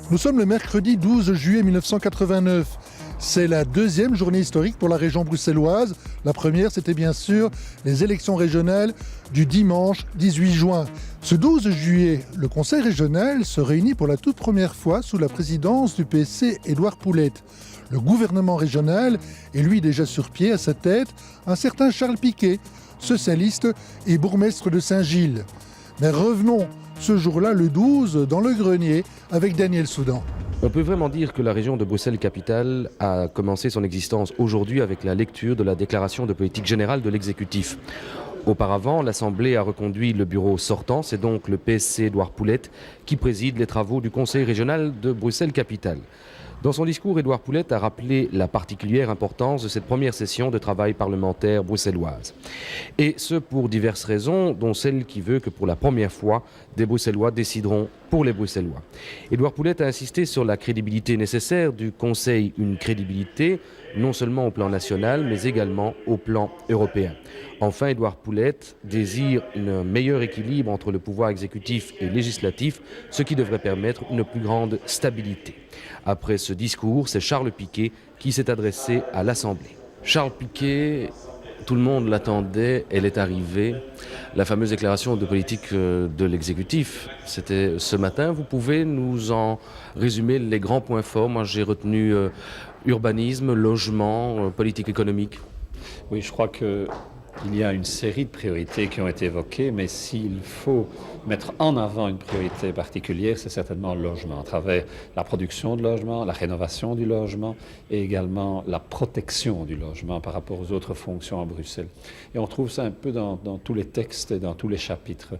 Nous sommes le mercredi 12 juillet 1989. C'est la deuxième journée historique pour la région bruxelloise. La première, c'était bien sûr les élections régionales du dimanche 18 juin. Ce 12 juillet, le Conseil régional se réunit pour la toute première fois sous la présidence du PSC Édouard Poulette. Le gouvernement régional est lui déjà sur pied, à sa tête un certain Charles Piquet, socialiste et bourgmestre de Saint-Gilles. Mais revenons ce jour-là, le 12, dans le grenier, avec Daniel Soudan. On peut vraiment dire que la région de Bruxelles-Capitale a commencé son existence aujourd'hui avec la lecture de la déclaration de politique générale de l'exécutif. Auparavant, l'Assemblée a reconduit le bureau sortant, c'est donc le PSC Édouard Poulette qui préside les travaux du Conseil régional de Bruxelles-Capitale. Dans son discours, Édouard Poulette a rappelé la particulière importance de cette première session de travail parlementaire bruxelloise. Et ce pour diverses raisons, dont celle qui veut que pour la première fois, des Bruxellois décideront pour les Bruxellois. Édouard Poulette a insisté sur la crédibilité nécessaire du Conseil, une crédibilité non seulement au plan national, mais également au plan européen. Enfin, Édouard Poulette désire un meilleur équilibre entre le pouvoir exécutif et législatif, ce qui devrait permettre une plus grande stabilité. Après ce discours, c'est Charles Piquet qui s'est adressé à l'Assemblée. Charles Piquet, tout le monde l'attendait, elle est arrivée. La fameuse déclaration de politique de l'exécutif, c'était ce matin. Vous pouvez nous en résumer les grands points forts? Moi, j'ai retenu urbanisme, logement, politique économique. Oui, je crois qu'il y a une série de priorités qui ont été évoquées, mais s'il faut mettre en avant une priorité particulière, c'est certainement le logement, à travers la production de logement, la rénovation du logement et également la protection du logement par rapport aux autres fonctions à Bruxelles. Et on trouve ça un peu dans tous les textes et dans tous les chapitres.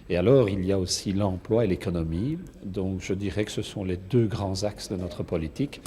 Et alors, il y a aussi l'emploi et l'économie. Donc, je dirais que ce sont les deux grands axes de notre politique.